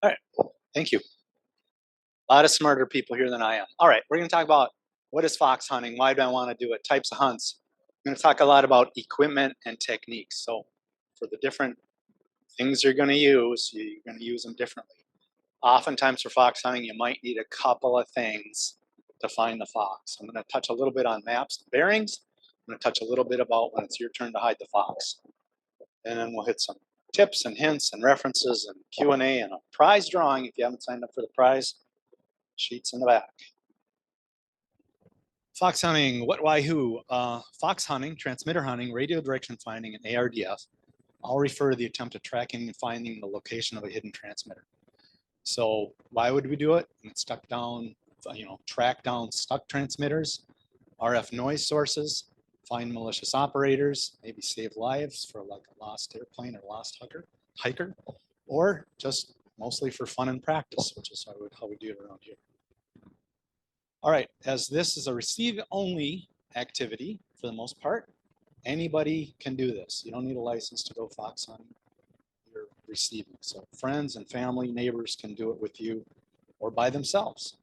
All right, thank you. A lot of smarter people here than I am. All right, we're going to talk about what is fox hunting, why do I want to do it, types of hunts. I'm going to talk a lot about equipment and techniques. So, for the different things you're going to use, you're going to use them differently. Oftentimes, for fox hunting, you might need a couple of things to find the fox. I'm going to touch a little bit on maps and bearings. I'm going to touch a little bit about when it's your turn to hide the fox. And then we'll hit some tips and hints and references and Q&A and a prize drawing if you haven't signed up for the prize. Sheets in the back. Fox hunting, what, why, who? Fox hunting, transmitter hunting, radio direction finding, and ARDF all refer to the attempt at tracking and finding the location of a hidden transmitter. So why would we do it? Stuck down, track down stuck transmitters, RF noise sources, find malicious operators, maybe save lives for like a lost airplane or lost hiker, or just mostly for fun and practice, which is how we do it around here. All right, as this is a receive-only activity for the most part, anybody can do this. You don't need a license to go fox hunting. You're receiving. So friends and family, neighbors can do it with you or by themselves.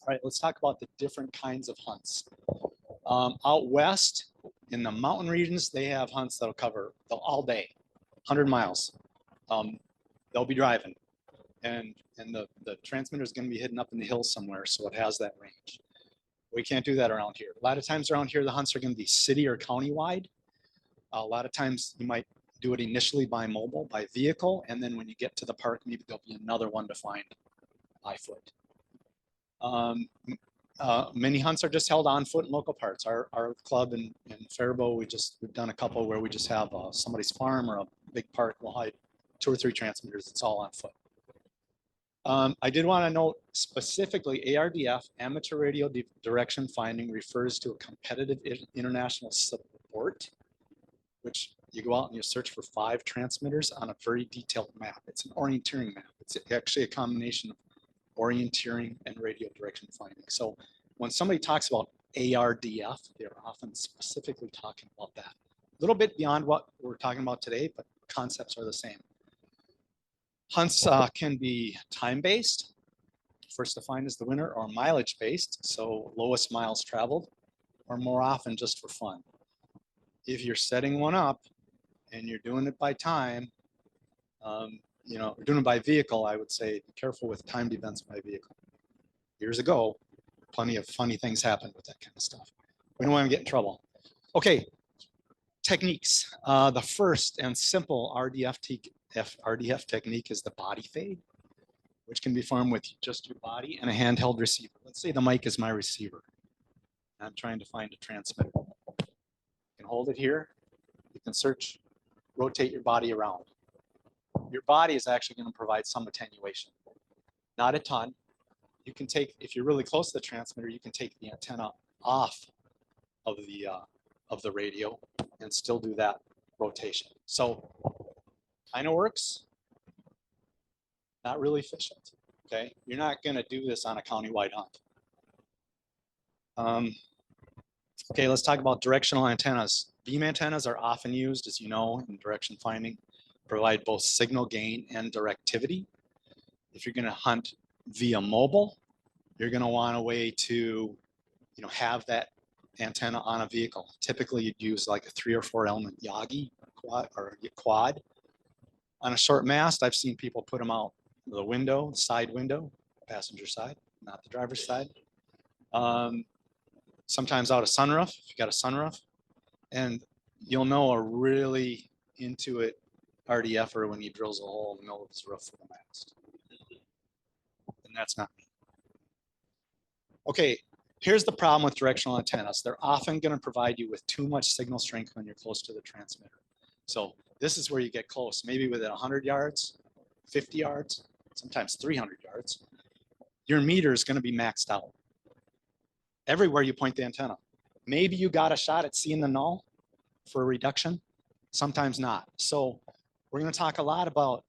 All right, let's talk about the different kinds of hunts. Out west, in the mountain regions, they have hunts that'll cover all day, 100 miles. They'll be driving. And the transmitter is going to be hidden up in the hills somewhere, so it has that range. We can't do that around here. A lot of times around here, the hunts are going to be city or county-wide. A lot of times you might do it initially by mobile, by vehicle, and then when you get to the park, maybe there'll be another one to find by foot. Many hunts are just held on foot in local parks. Our club in Faribault, we've done a couple where we just have somebody's farm or a big park. We'll hide 2 or 3 transmitters. It's all on foot. I did want to note specifically ARDF, amateur radio direction finding, refers to a competitive international sport, which you go out and you search for 5 transmitters on a very detailed map. It's an orienteering map. It's actually a combination of orienteering and radio direction finding. So when somebody talks about ARDF, they're often specifically talking about that. A little bit beyond what we're talking about today, but concepts are the same. Hunts can be time-based. First to find is the winner, or mileage-based, so lowest miles traveled, or more often just for fun. If you're setting one up and you're doing it by time, doing it by vehicle, I would say be careful with timed events by vehicle. Years ago, plenty of funny things happened with that kind of stuff. We don't want to get in trouble. Okay, techniques. The first and simple RDF technique is the body fade, which can be formed with just your body and a handheld receiver. Let's say the mic is my receiver. I'm trying to find a transmitter. You can hold it here. You can search, rotate your body around. Your body is actually going to provide some attenuation. Not a ton. You can take, if you're really close to the transmitter, you can take the antenna off of the radio and still do that rotation. So kind of works, not really efficient. Okay, you're not going to do this on a county-wide hunt. Okay, let's talk about directional antennas. Beam antennas are often used, as you know, in direction finding, provide both signal gain and directivity. If you're going to hunt via mobile, you're going to want a way to, have that antenna on a vehicle. Typically, you'd use like a 3 or 4 element Yagi or quad. On a short mast, I've seen people put them out the window, the side window, passenger side, not the driver's side. Sometimes out a sunroof, if you got a sunroof, and you'll know a really into it RDFer when he drills a hole in the middle of his roof for the mast. And that's not me. Okay, here's the problem with directional antennas. They're often going to provide you with too much signal strength when you're close to the transmitter. So this is where you get close, maybe within 100 yards, 50 yards, sometimes 300 yards. Your meter is going to be maxed out everywhere you point the antenna. Maybe you got a shot at seeing the null for a reduction, sometimes not. So we're going to talk a lot about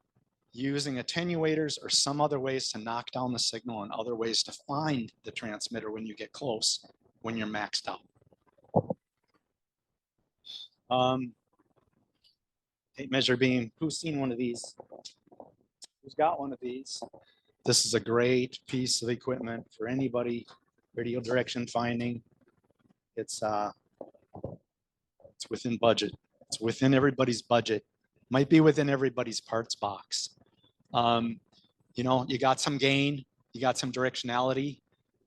using attenuators or some other ways to knock down the signal and other ways to find the transmitter when you get close, when you're maxed out. Tape measure beam, who's seen one of these? Who's got one of these? This is a great piece of equipment for anybody, radio direction finding. It's within budget. It's within everybody's budget. Might be within everybody's parts box. You know, you got some gain, you got some directionality.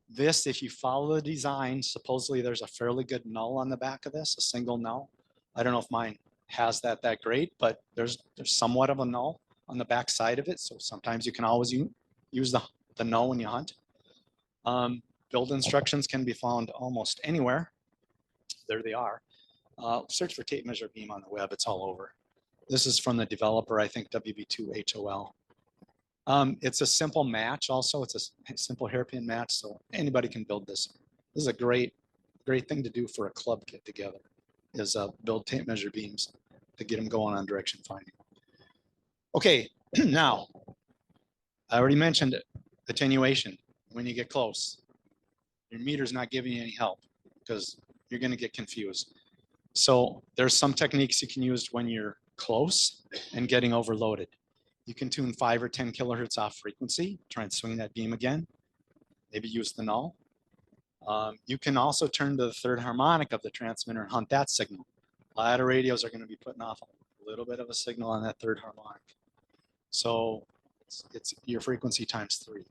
This, if you follow the design, supposedly there's a fairly good null on the back of this, a single null. I don't know if mine has that great, but there's somewhat of a null on the back side of it. So sometimes you can always use the null when you hunt. Build instructions can be found almost anywhere. There they are. Search for tape measure beam on the web. It's all over. This is from the developer, I think WB2HOL. It's a simple match also. It's a simple hairpin match, so anybody can build this. This is a great thing to do for a club get together, is build tape measure beams to get them going on direction finding. Okay, now, I already mentioned it, attenuation. When you get close, your meter's not giving you any help because you're gonna get confused. So there's some techniques you can use when you're close and getting overloaded. You can tune 5 or 10 kilohertz off frequency, try and swing that beam again, maybe use the null. You can also turn to the third harmonic of the transmitter and hunt that signal. A lot of radios are going to be putting off a little bit of a signal on that third harmonic. So it's your frequency times 3.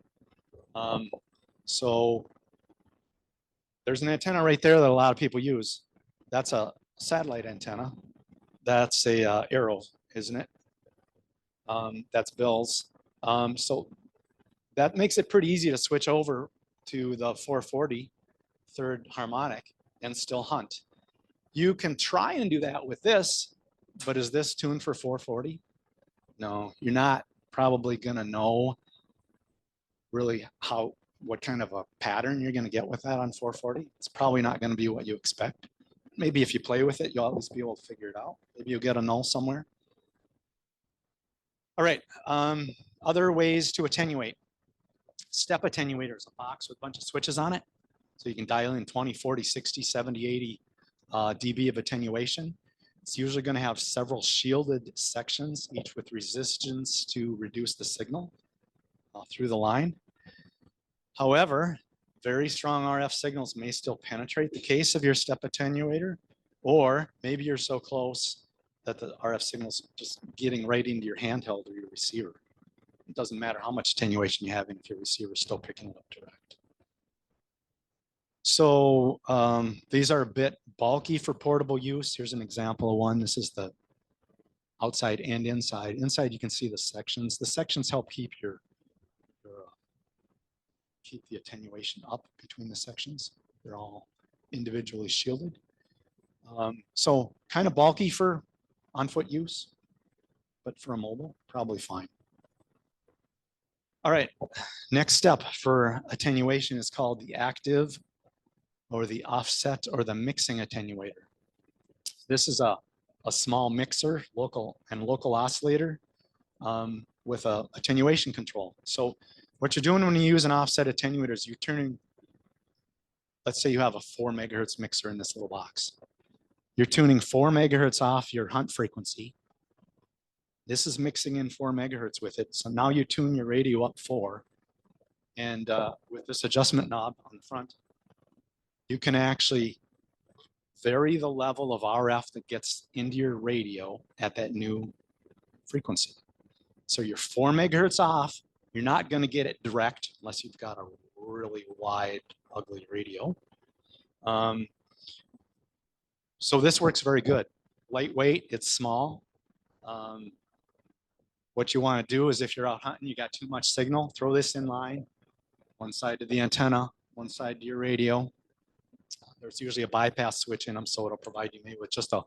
So there's an antenna right there that a lot of people use. That's a satellite antenna. That's a Arrow, isn't it? That's Bill's. So that makes it pretty easy to switch over to the 440 third harmonic and still hunt. You can try and do that with this, but is this tuned for 440? No, you're not probably gonna know really what kind of a pattern you're gonna get with that on 440. It's probably not gonna be what you expect. Maybe if you play with it, you'll always be able to figure it out. Maybe you'll get a null somewhere. All right, other ways to attenuate. Step attenuator is a box with a bunch of switches on it. So you can dial in 20, 40, 60, 70, 80 dB of attenuation. It's usually going to have several shielded sections, each with resistance to reduce the signal through the line. However, very strong RF signals may still penetrate the case of your step attenuator, or maybe you're so close that the RF signal's just getting right into your handheld or your receiver. It doesn't matter how much attenuation you have if your receiver is still picking it up direct. So these are a bit bulky for portable use. Here's an example of one. This is the outside and inside. Inside you can see the sections. The sections help keep keep the attenuation up between the sections. They're all individually shielded. So kind of bulky for on-foot use, but for a mobile, probably fine. All right, next step for attenuation is called the active or the offset or the mixing attenuator. This is a small mixer, local oscillator with a attenuation control. So what you're doing when you use an offset attenuator is you're turning, let's say you have a 4 megahertz mixer in this little box. You're tuning 4 megahertz off your hunt frequency. This is mixing in 4 megahertz with it. So now you tune your radio up 4. And with this adjustment knob on the front, you can actually vary the level of RF that gets into your radio at that new frequency. So you're 4 megahertz off. You're not going to get it direct unless you've got a really wide, ugly radio. So this works very good. Lightweight, it's small. What you want to do is if you're out hunting, you got too much signal, throw this in line, one side to the antenna, one side to your radio. There's usually a bypass switch in them, so it'll provide you maybe with just a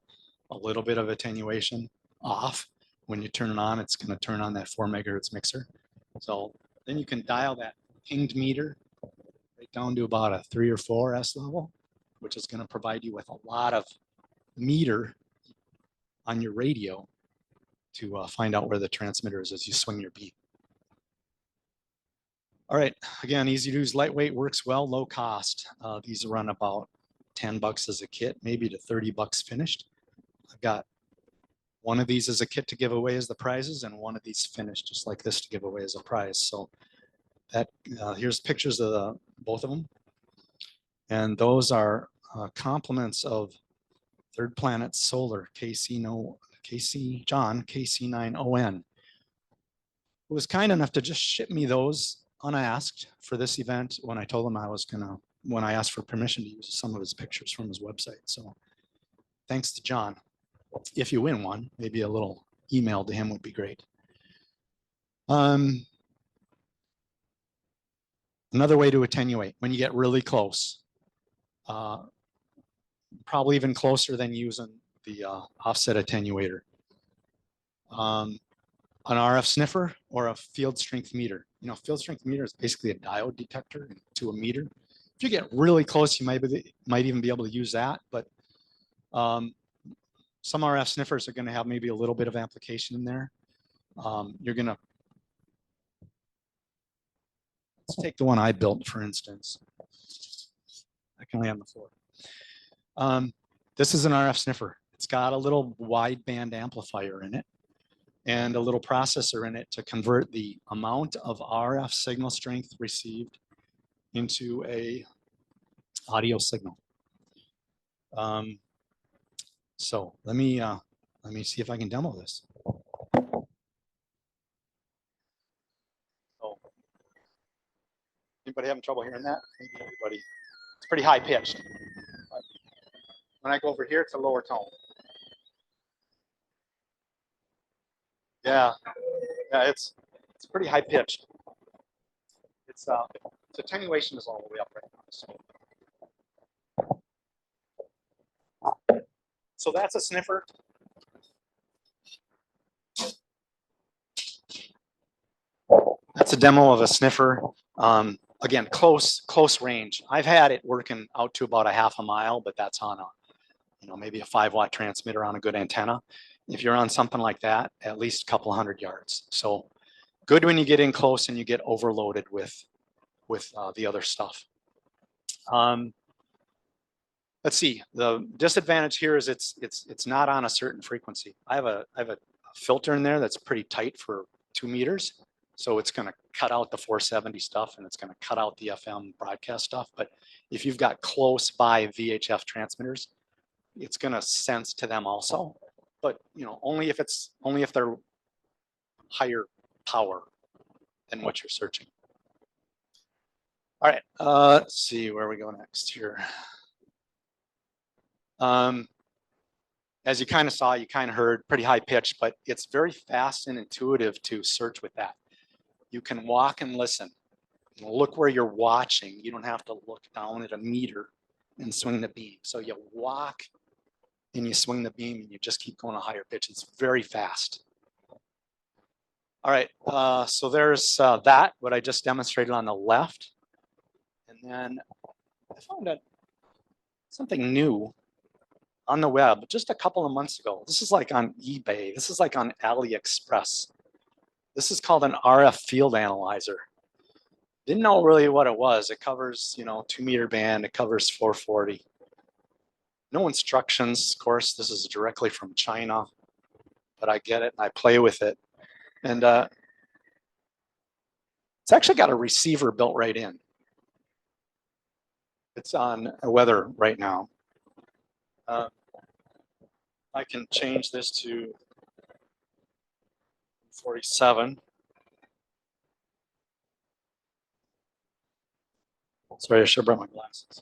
little bit of attenuation off. When you turn it on, it's going to turn on that 4 megahertz mixer. So then you can dial that pinged meter right down to about a 3 or 4 S level, which is going to provide you with a lot of meter on your radio to find out where the transmitter is as you swing your beat. All right, again, easy to use, lightweight, works well, low cost. These run about $10 as a kit, maybe to $30 finished. I've got One of these is a kit to give away as the prizes, and one of these finished just like this to give away as a prize. So that here's pictures of both of them. And those are compliments of Third Planet Solar, John, KC9ON, who was kind enough to just ship me those unasked for this event when I told him when I asked for permission to use some of his pictures from his website. So thanks to John. If you win one, maybe a little email to him would be great. Another way to attenuate when you get really close, probably even closer than using the offset attenuator. An RF sniffer or a field strength meter. You know, field strength meter is basically a diode detector to a meter. If you get really close, you might even be able to use that, but some RF sniffers are going to have maybe a little bit of application in there. Let's take the one I built, for instance. I can lay on the floor. This is an RF sniffer. It's got a little wideband amplifier in it and a little processor in it to convert the amount of RF signal strength received into a audio signal. So let me see if I can demo this. Oh, anybody having trouble hearing that? Maybe everybody. It's pretty high pitched. When I go over here, it's a lower tone. Yeah, it's pretty high pitched. Its attenuation is all the way up right now. So that's a sniffer. That's a demo of a sniffer. Again, close range. I've had it working out to about a half a mile, but that's on maybe a 5-watt transmitter on a good antenna. If you're on something like that, at least a couple hundred yards. So good when you get in close and you get overloaded with the other stuff. Let's see. The disadvantage here is it's not on a certain frequency. I have a filter in there that's pretty tight for 2 meters. So it's going to cut out the 470 stuff and it's going to cut out the FM broadcast stuff. But if you've got close by VHF transmitters, it's going to sense to them also. But only if they're higher power than what you're searching. All right, let's see where we go next here. As you kind of saw, you kind of heard, pretty high pitch, but it's very fast and intuitive to search with that. You can walk and listen. Look where you're watching. You don't have to look down at a meter and swing the beam. So you walk and you swing the beam and you just keep going a higher pitch. It's very fast. All right, so there's that, what I just demonstrated on the left. And then I found something new on the web just a couple of months ago. This is like on eBay. This is like on AliExpress. This is called an RF field analyzer. Didn't know really what it was. It covers, 2 meter band. It covers 440. No instructions, of course. This is directly from China, but I get it and I play with it. And it's actually got a receiver built right in. It's on weather right now. I can change this to 47. Sorry, I should have brought my glasses.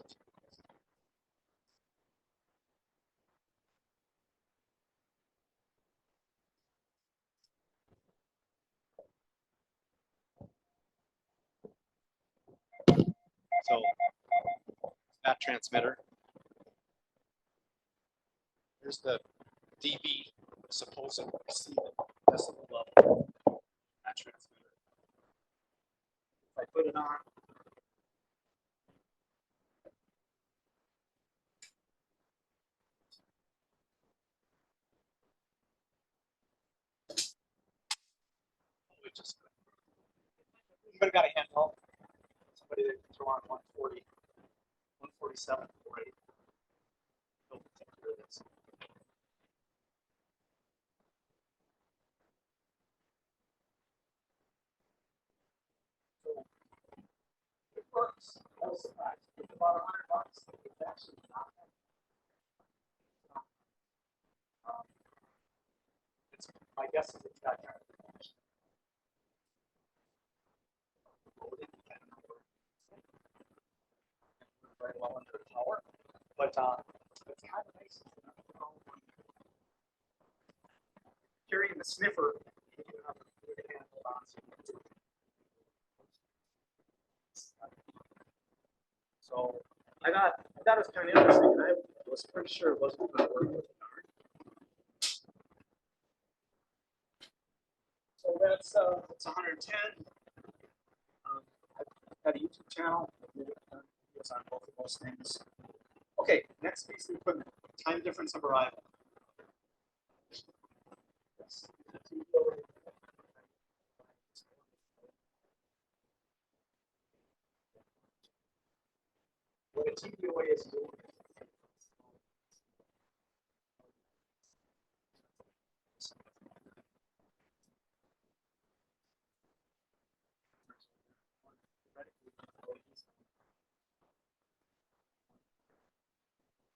So that transmitter. Here's the dB supposed receive decibel level. That transmitter. If I put it on, anybody got a handheld? Somebody that can throw on 140, 147, 480. was surprised. It's about $100. It's actually not that. It's, my guess is it's got kind of very well under the tower, but it's kind of nice. Carrying the sniffer, you can have a handle on. So I thought it was kind of interesting, and I was pretty sure it wasn't going to work with the guard. So that's 110. I've got a YouTube channel. It's on both of those things. Okay, next piece of equipment: time difference of arrival. Yes. What a TDOA is doing.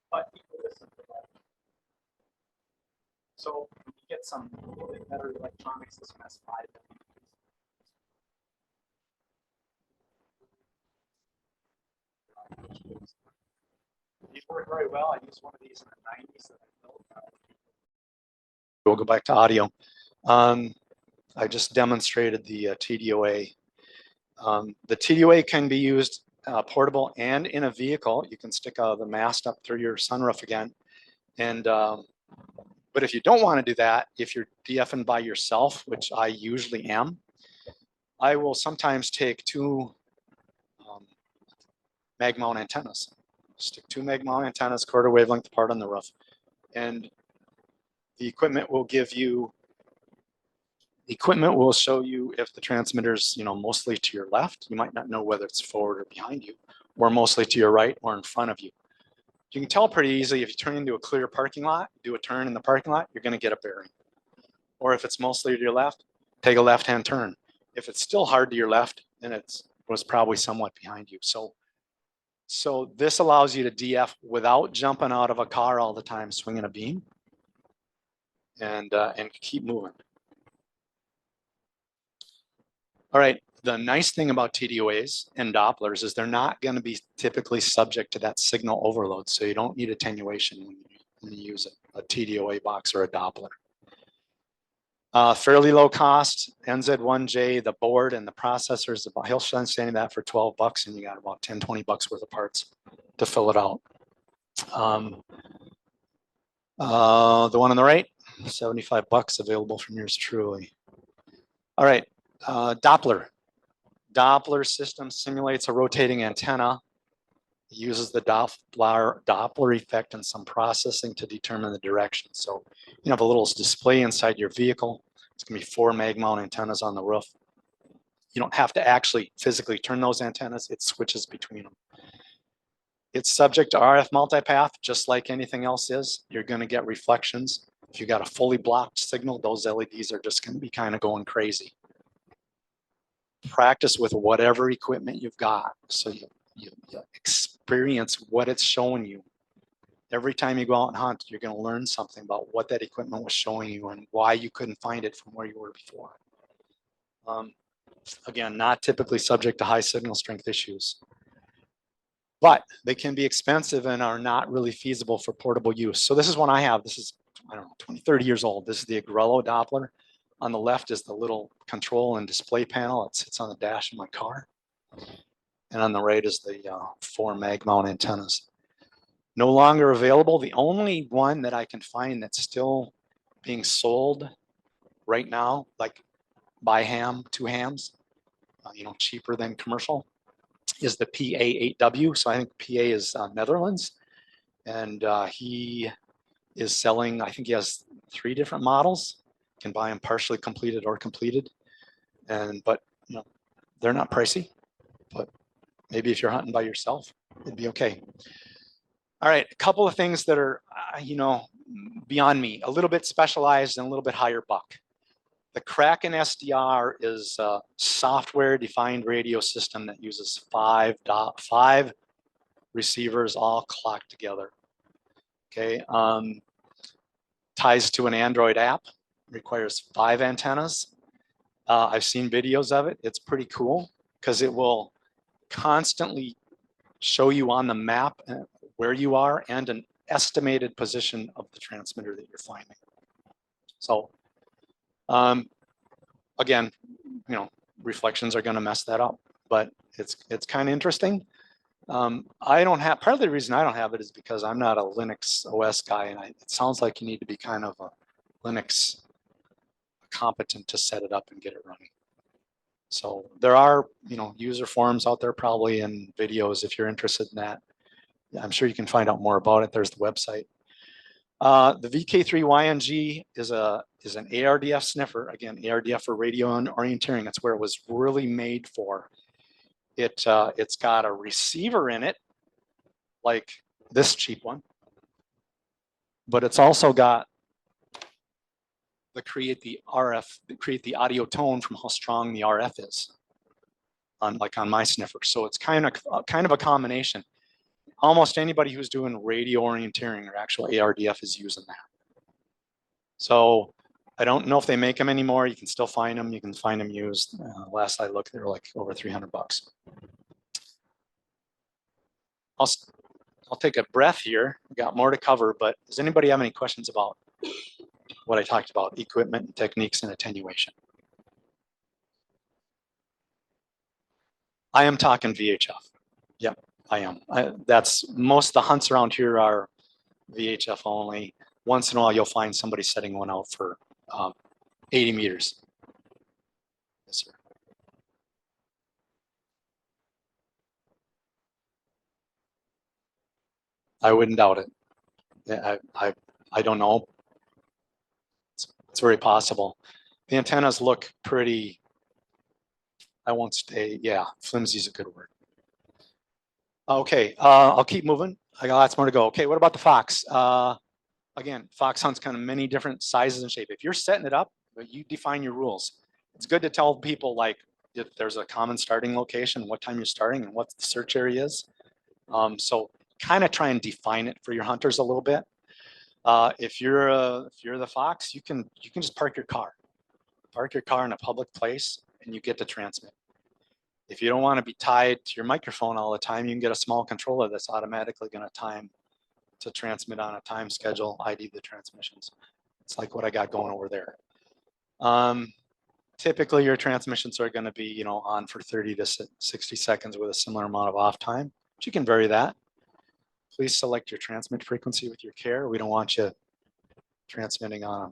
But so you get some a little bit better electronics. This one has 5. These work very well. I used one of these in the 90s that I built. We'll go back to audio. I just demonstrated the TDOA. The TDOA can be used portable and in a vehicle. You can stick the mast up through your sunroof again. And but if you don't want to do that, if you're DFing by yourself, which I usually am, I will sometimes take 2 mag mount antennas. Stick 2 mag mount antennas, quarter wavelength apart on the roof, and the equipment will give you. The equipment will show you if the transmitter's, mostly to your left. You might not know whether it's forward or behind you, or mostly to your right or in front of you. You can tell pretty easily if you turn into a clear parking lot, do a turn in the parking lot, you're going to get a bearing. Or if it's mostly to your left, take a left-hand turn. If it's still hard to your left, then it was probably somewhat behind you. So this allows you to DF without jumping out of a car all the time, swinging a beam, and keep moving. All right, the nice thing about TDOAs and Dopplers is they're not going to be typically subject to that signal overload, so you don't need attenuation when you use a TDOA box or a Doppler. Fairly low cost, NZ1J, the board and the processors, he'll send that for $12 and you got about 10, 20 bucks worth of parts to fill it out. The one on the right, 75 bucks available from yours truly. All right, Doppler. Doppler system simulates a rotating antenna. It uses the Doppler effect and some processing to determine the direction. So you have a little display inside your vehicle. It's going to be 4 mag mount antennas on the roof. You don't have to actually physically turn those antennas. It switches between them. It's subject to RF multipath, just like anything else is. You're going to get reflections. If you got a fully blocked signal, those LEDs are just going to be kind of going crazy. Practice with whatever equipment you've got, so you experience what it's showing you. Every time you go out and hunt, you're going to learn something about what that equipment was showing you and why you couldn't find it from where you were before. Again, not typically subject to high signal strength issues, but they can be expensive and are not really feasible for portable use. So this is one I have. This is, I don't know, 20, 30 years old. This is the Agrello Doppler. On the left is the little control and display panel. It sits on the dash of my car. And on the right is the 4 mag mount antennas. No longer available. The only one that I can find that's still being sold right now, like by ham, 2 hams, cheaper than commercial, is the PA8W. So I think PA is Netherlands. And he is selling, I think he has 3 different models. You can buy them partially completed or completed. But they're not pricey, but maybe if you're hunting by yourself, it'd be okay. All right, a couple of things that are, beyond me, a little bit specialized and a little bit higher buck. The Kraken SDR is a software-defined radio system that uses 5 receivers all clocked together. Okay, ties to an Android app, requires 5 antennas. I've seen videos of it. It's pretty cool because it will constantly show you on the map where you are and an estimated position of the transmitter that you're finding. So again, you know, reflections are going to mess that up, but it's kind of interesting. I don't have, part of the reason I don't have it is because I'm not a Linux OS guy, and it sounds like you need to be kind of a Linux competent to set it up and get it running. So there are, you know, user forums out there probably and videos if you're interested in that. I'm sure you can find out more about it. There's the website. The VK3YNG is an ARDF sniffer. Again, ARDF for radio and orienteering. That's where it was really made for. It's got a receiver in it, like this cheap one, but it's also got create the audio tone from how strong the RF is on my sniffer. So it's kind of a combination. Almost anybody who's doing radio orienteering or actual ARDF is using that. So I don't know if they make them anymore. You can still find them. You can find them used. Last I looked, they were like over $300. I'll take a breath here. We got more to cover, but does anybody have any questions about what I talked about, equipment and techniques and attenuation? I am talking VHF. Yep, I am. That's most of the hunts around here are VHF only. Once in a while, you'll find somebody setting one out for 80 meters. Yes, sir. I wouldn't doubt it. I don't know. It's very possible. The antennas look pretty, I won't say, yeah, flimsy is a good word. Okay, I'll keep moving. I got lots more to go. Okay, what about the Fox? Again, Fox hunts kind of many different sizes and shape. If you're setting it up, you define your rules. It's good to tell people like if there's a common starting location, what time you're starting and what the search area is. So kind of try and define it for your hunters a little bit. If you're the Fox, you can just park your car in a public place and you get to transmit. If you don't want to be tied to your microphone all the time, you can get a small controller that's automatically going to transmit on a time schedule, ID the transmissions. It's like what I got going over there. Typically your transmissions are going to be, you know, on for 30 to 60 seconds with a similar amount of off time, but you can vary that. Please select your transmit frequency with your care. We don't want you transmitting on a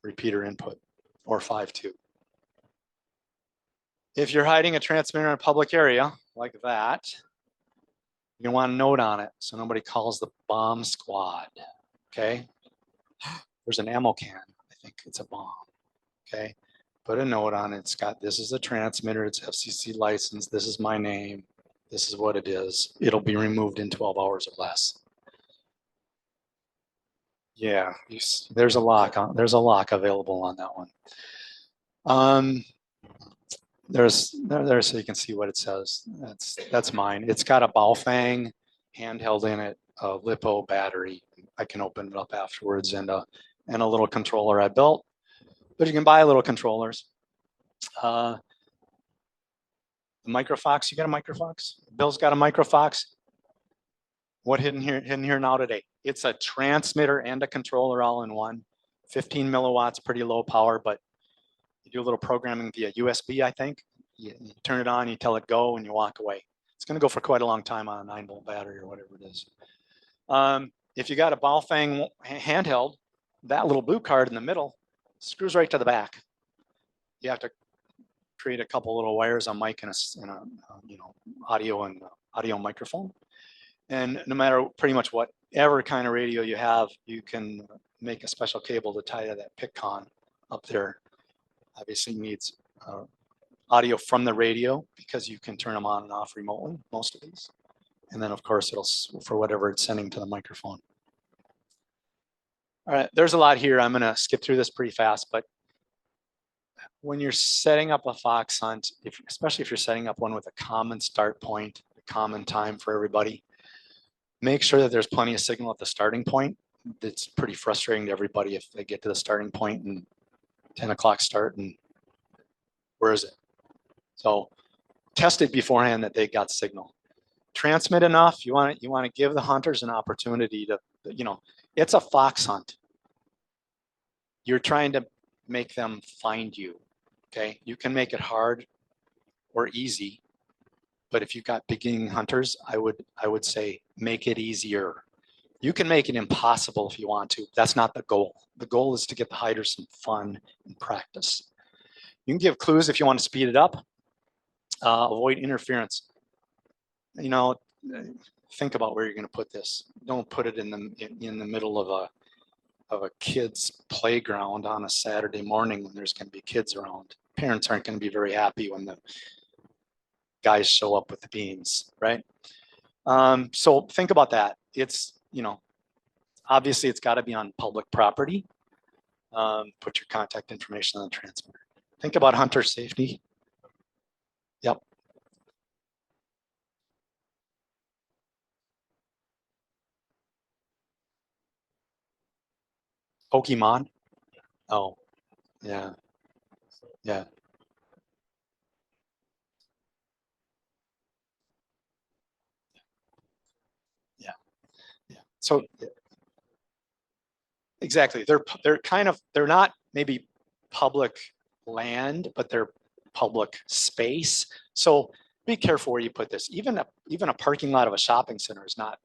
repeater input or 5.2. If you're hiding a transmitter in a public area like that, you want a note on it so nobody calls the bomb squad. Okay. There's an ammo can. I think it's a bomb. Okay. Put a note on it. It's got, this is a transmitter. It's FCC licensed. This is my name. This is what it is. It'll be removed in 12 hours or less. Yeah, there's a lock on. There's a lock available on that one. There's there so you can see what it says. That's mine. It's got a Baofeng handheld in it, a LiPo battery. I can open it up afterwards, and a little controller I built. But you can buy little controllers. The Microfox, you got a Microfox? Bill's got a Microfox. What hidden here now today? It's a transmitter and a controller all in one. 15 milliwatts, pretty low power, but you do a little programming via USB, I think. You turn it on, you tell it go, and you walk away. It's going to go for quite a long time on a 9-volt battery or whatever it is. If you got a Baofeng handheld, that little blue card in the middle screws right to the back. You have to create a couple little wires on mic and a you know, audio microphone. And no matter pretty much whatever kind of radio you have, you can make a special cable to tie to that PIC-Con up there. Obviously needs audio from the radio because you can turn them on and off remotely, most of these. And then of course it'll, for whatever it's sending to the microphone. All right, there's a lot here. I'm gonna skip through this pretty fast, but when you're setting up a fox hunt, especially if you're setting up one with a common start point, a common time for everybody, make sure that there's plenty of signal at the starting point. It's pretty frustrating to everybody if they get to the starting point and 10 o'clock start and where is it? So test it beforehand that they got signal. Transmit enough. You want to give the hunters an opportunity to, it's a fox hunt. You're trying to make them find you. Okay. You can make it hard or easy, but if you've got beginning hunters, I would say make it easier. You can make it impossible if you want to. That's not the goal. The goal is to get the hiders some fun and practice. You can give clues if you want to speed it up. Avoid interference. Think about where you're going to put this. Don't put it in the middle of a kid's playground on a Saturday morning when there's going to be kids around. Parents aren't going to be very happy when the guys show up with the beans, right? So think about that. It's, obviously it's got to be on public property. Put your contact information on the transmitter. Think about hunter safety. Yep. Pokemon. Oh, yeah. Yeah. Yeah. Yeah. So exactly. They're not maybe public land, but they're public space. So be careful where you put this. Even a parking lot of a shopping center is not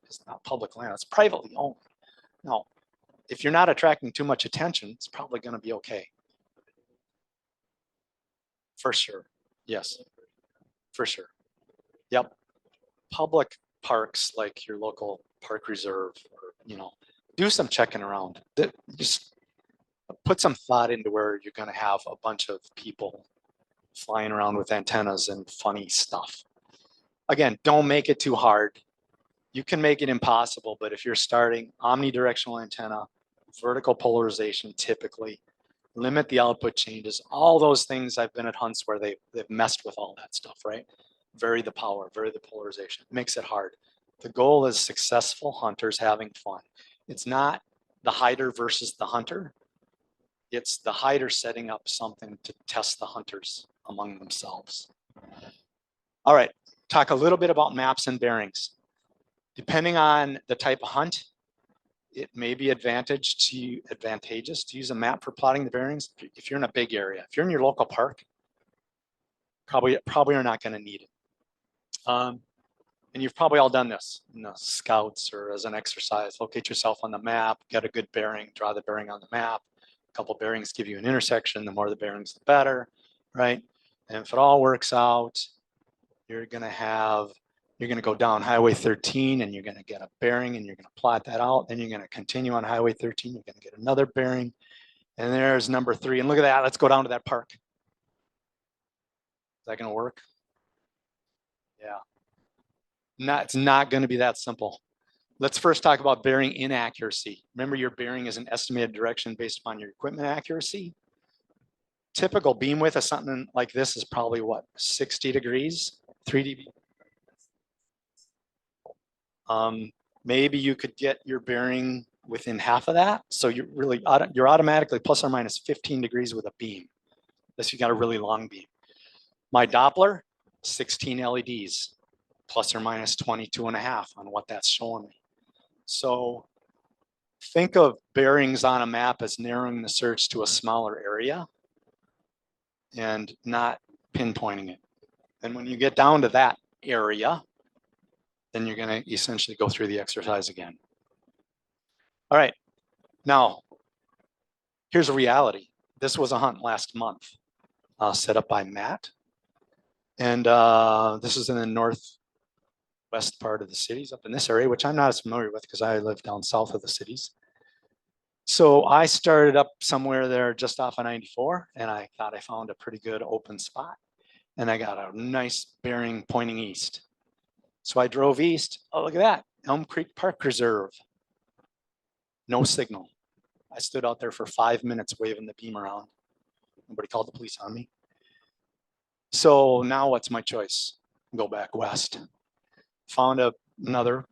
public land. It's privately owned. No, if you're not attracting too much attention, it's probably going to be okay. For sure. Yes, for sure. Yep. Public parks like your local park reserve, or do some checking around. Just put some thought into where you're going to have a bunch of people flying around with antennas and funny stuff. Again, don't make it too hard. You can make it impossible, but if you're starting omnidirectional antenna, vertical polarization, typically limit the output changes, all those things. I've been at hunts where they've messed with all that stuff, right? Vary the power, vary the polarization. It makes it hard. The goal is successful hunters having fun. It's not the hider versus the hunter. It's the hider setting up something to test the hunters among themselves. All right, talk a little bit about maps and bearings. Depending on the type of hunt, it may be advantageous to use a map for plotting the bearings. If you're in a big area, if you're in your local park, probably are not going to need it. And you've probably all done this in the scouts or as an exercise. Locate yourself on the map, get a good bearing, draw the bearing on the map. A couple bearings give you an intersection. The more the bearings, the better, right? And if it all works out, you're going to go down Highway 13 and you're going to get a bearing and you're going to plot that out. Then you're going to continue on Highway 13. You're going to get another bearing. And there's number 3. And look at that. Let's go down to that park. Is that going to work? Yeah. It's not going to be that simple. Let's first talk about bearing inaccuracy. Remember, your bearing is an estimated direction based upon your equipment accuracy. Typical beam width of something like this is probably what, 60 degrees, 3 dB. Maybe you could get your bearing within half of that. So you're automatically plus or minus 15 degrees with a beam, unless you got a really long beam. My Doppler, 16 LEDs, plus or minus 22.5 on what that's showing me. So think of bearings on a map as narrowing the search to a smaller area and not pinpointing it. And when you get down to that area, then you're going to essentially go through the exercise again. All right. Now, here's a reality. This was a hunt last month set up by Matt. And this is in the northwest part of the cities up in this area, which I'm not as familiar with because I live down south of the cities. So I started up somewhere there just off of 94, and I thought I found a pretty good open spot. And I got a nice bearing pointing east. So I drove east. Oh, look at that. Elm Creek Park Reserve. No signal. I stood out there for 5 minutes waving the beam around. Nobody called the police on me. So now what's my choice? Go back west. Found another,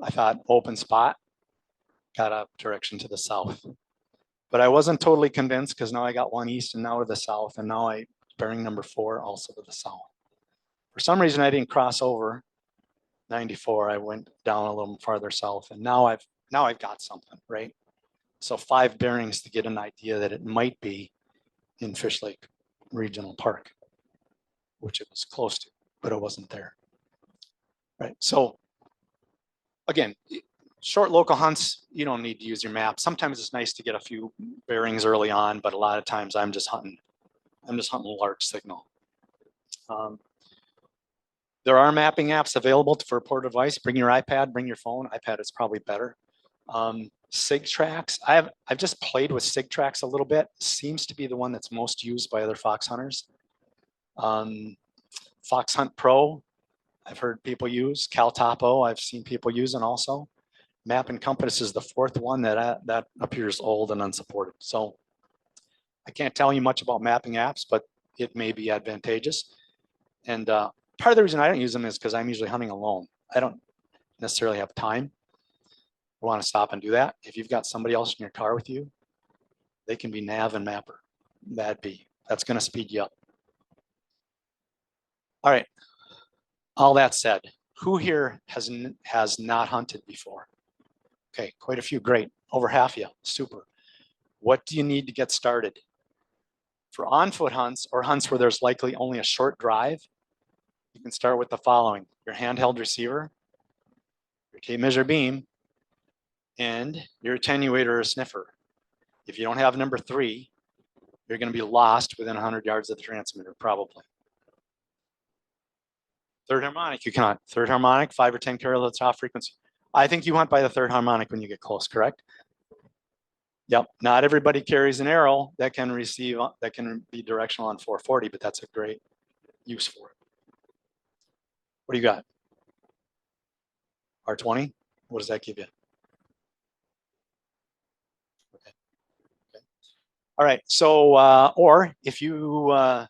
I thought, open spot. Got a direction to the south. But I wasn't totally convinced because now I got one east and now to the south. And now I bearing number 4 also to the south. For some reason, I didn't cross over 94. I went down a little farther south. And now I've got something, right? So 5 bearings to get an idea that it might be in Fish Lake Regional Park, which it was close to, but it wasn't there. Right. So again, short local hunts, you don't need to use your map. Sometimes it's nice to get a few bearings early on, but a lot of times I'm just hunting large signal. There are mapping apps available for a portable device. Bring your iPad, bring your phone. iPad is probably better. SigTrax. I've just played with SigTrax a little bit. Seems to be the one that's most used by other fox hunters. Fox Hunt Pro, I've heard people use. CalTopo, I've seen people using also. Map and Compass is the 4th one that appears old and unsupported. So I can't tell you much about mapping apps, but it may be advantageous. And part of the reason I don't use them is because I'm usually hunting alone. I don't necessarily have time. I want to stop and do that. If you've got somebody else in your car with you, they can be nav and mapper. That's going to speed you up. All right. All that said, who here has not hunted before? Okay, quite a few. Great. Over half of you. Super. What do you need to get started? For on-foot hunts or hunts where there's likely only a short drive, you can start with the following: your handheld receiver, your tape measure beam, and your attenuator or sniffer. If you don't have number 3, you're going to be lost within 100 yards of the transmitter, probably. Third harmonic, you cannot. Third harmonic, 5 or 10 kilohertz off frequency. I think you hunt by the third harmonic when you get close, correct? Yep. Not everybody carries an arrow that can be directional on 440, but that's a great use for it. What do you got? R20? What does that give you? Okay. All right. So, or if you want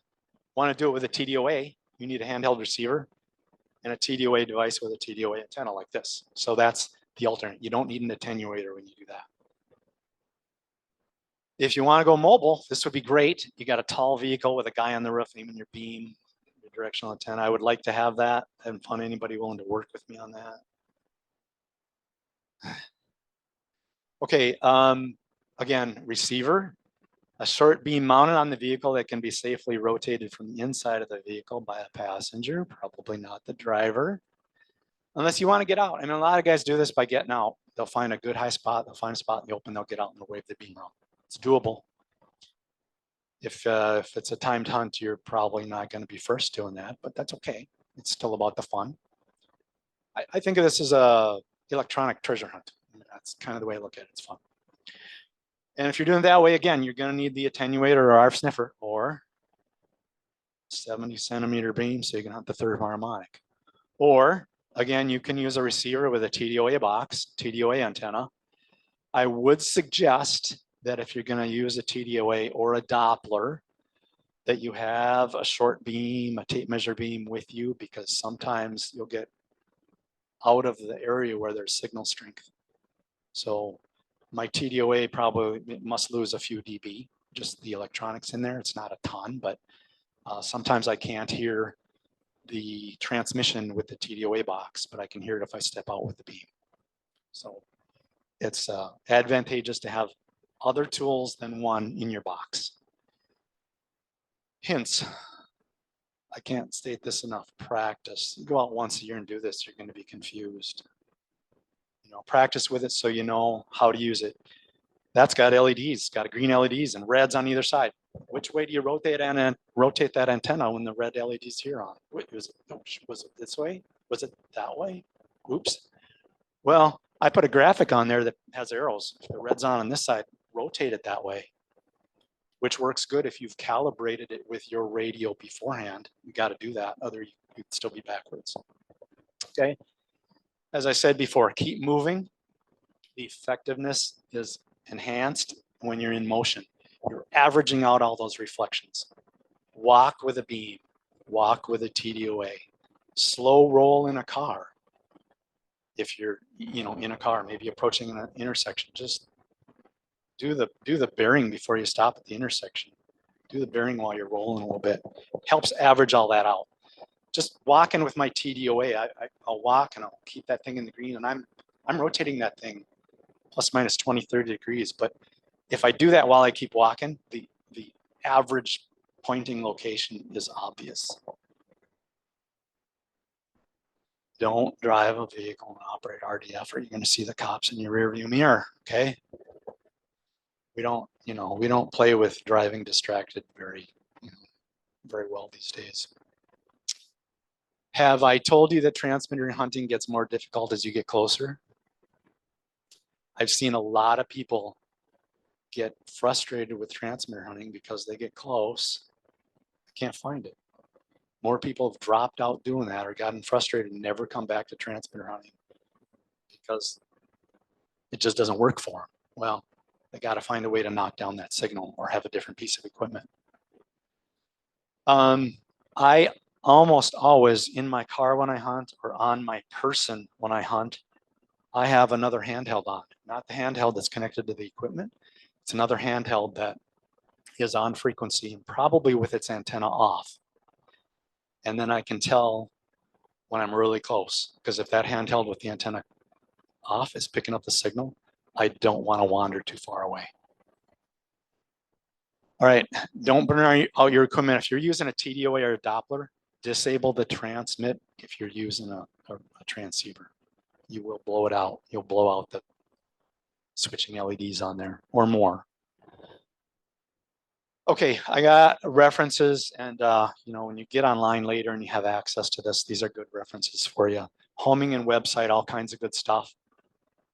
to do it with a TDOA, you need a handheld receiver and a TDOA device with a TDOA antenna like this. So that's the alternate. You don't need an attenuator when you do that. If you want to go mobile, this would be great. You got a tall vehicle with a guy on the roof aiming your beam, your directional antenna. I would like to have that. I haven't found anybody willing to work with me on that. Okay, again, receiver, a short beam mounted on the vehicle that can be safely rotated from the inside of the vehicle by a passenger, probably not the driver, unless you want to get out. I mean, a lot of guys do this by getting out. They'll find a good high spot, they'll find a spot in the open, they'll get out and they'll wave the beam around. It's doable. If it's a timed hunt, you're probably not going to be first doing that, but that's okay. It's still about the fun. I think of this as a electronic treasure hunt. I mean, that's kind of the way I look at it. It's fun. And if you're doing it that way, again, you're going to need the attenuator or RF sniffer or 70 centimeter beam so you can hunt the third harmonic. Or again, you can use a receiver with a TDOA box, TDOA antenna. I would suggest that if you're going to use a TDOA or a Doppler, that you have a short beam, a tape measure beam with you, because sometimes you'll get out of the area where there's signal strength. So my TDOA probably must lose a few dB, just the electronics in there. It's not a ton, but sometimes I can't hear the transmission with the TDOA box, but I can hear it if I step out with the beam. So it's advantageous to have other tools than one in your box. Hints. I can't state this enough. Practice. You go out once a year and do this, you're going to be confused. You know, practice with it so you know how to use it. That's got LEDs, got a green LEDs and reds on either side. Which way do you rotate that antenna when the red LED's here on? Was it this way? Was it that way? Oops. Well, I put a graphic on there that has arrows. If the red's on this side, rotate it that way, which works good if you've calibrated it with your radio beforehand. You got to do that, otherwise you'd still be backwards. Okay. As I said before, keep moving. The effectiveness is enhanced when you're in motion. You're averaging out all those reflections. Walk with a beam, walk with a TDOA, slow roll in a car. If you're, in a car, maybe approaching an intersection, just do the bearing before you stop at the intersection. Do the bearing while you're rolling a little bit. Helps average all that out. Just walking with my TDOA, I'll walk and I'll keep that thing in the green, and I'm rotating that thing plus minus 20, 30 degrees. But if I do that while I keep walking, the average pointing location is obvious. Don't drive a vehicle and operate RDF, or you're going to see the cops in your rear view mirror. Okay. We don't play with driving distracted very well these days. Have I told you that transmitter hunting gets more difficult as you get closer? I've seen a lot of people get frustrated with transmitter hunting because they get close, can't find it. More people have dropped out doing that or gotten frustrated and never come back to transmitter hunting because it just doesn't work for them. Well, they got to find a way to knock down that signal or have a different piece of equipment. I almost always, in my car when I hunt or on my person when I hunt, I have another handheld on, not the handheld that's connected to the equipment. It's another handheld that is on frequency and probably with its antenna off. And then I can tell when I'm really close, because if that handheld with the antenna off is picking up the signal, I don't want to wander too far away. All right, don't burn out your equipment. If you're using a TDOA or a Doppler, disable the transmit if you're using a transceiver. You will blow it out. You'll blow out the switching LEDs on there or more. Okay, I got references, and when you get online later and you have access to this, these are good references for you. Homing and website, all kinds of good stuff.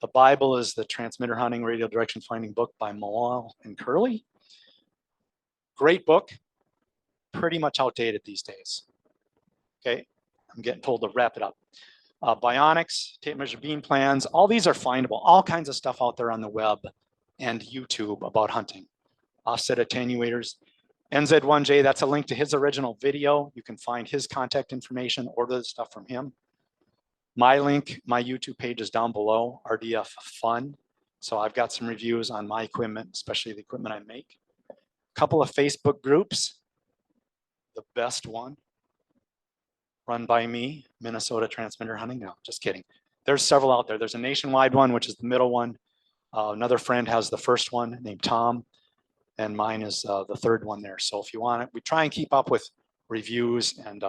The Bible is the Transmitter Hunting Radio Direction Finding book by Moel and Curley. Great book, pretty much outdated these days. Okay, I'm getting told to wrap it up. Bionics, tape measure beam plans, all these are findable. All kinds of stuff out there on the web and YouTube about hunting. Offset attenuators. NZ1J, that's a link to his original video. You can find his contact information, order the stuff from him. My link, my YouTube page is down below, RDF Fun. So I've got some reviews on my equipment, especially the equipment I make. A couple of Facebook groups. The best one, run by me, Minnesota Transmitter Hunting. No, just kidding. There's several out there. There's a nationwide one, which is the middle one. Another friend has the first one named Tom, and mine is the third one there. So if you want it, we try and keep up with reviews and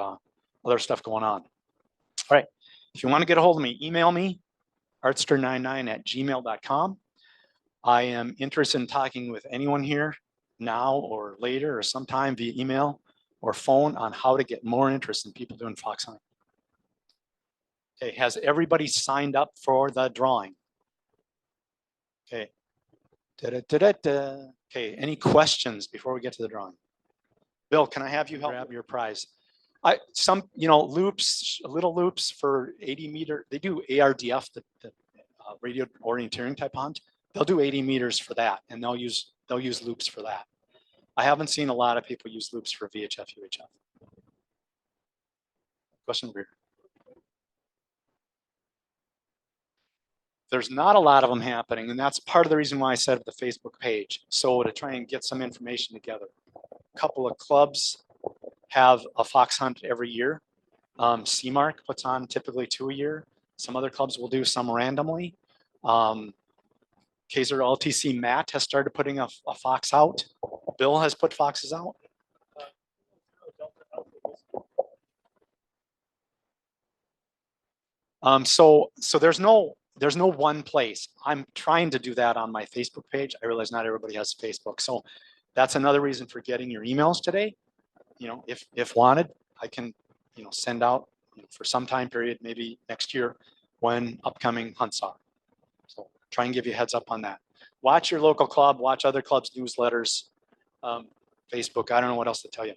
other stuff going on. All right, if you want to get a hold of me, email me, artster99@gmail.com. I am interested in talking with anyone here now or later or sometime via email or phone on how to get more interest in people doing fox hunting. Okay, has everybody signed up for the drawing? Okay. Okay, any questions before we get to the drawing? Bill, can I have you help grab your prize? Loops, little loops for 80 meter. They do ARDF, the radio orienteering type hunt. They'll do 80 meters for that, and they'll use loops for that. I haven't seen a lot of people use loops for VHF, UHF. Question over here. There's not a lot of them happening, and that's part of the reason why I set up the Facebook page. So to try and get some information together. A couple of clubs have a fox hunt every year. CMARC puts on typically 2 a year. Some other clubs will do some randomly. Kaiser LTC Matt has started putting a fox out. Bill has put foxes out. So there's no one place. I'm trying to do that on my Facebook page. I realize not everybody has Facebook. So that's another reason for getting your emails today. If wanted, I can, send out for some time period, maybe next year, when upcoming hunts are. So try and give you a heads up on that. Watch your local club, watch other clubs' newsletters, Facebook. I don't know what else to tell you.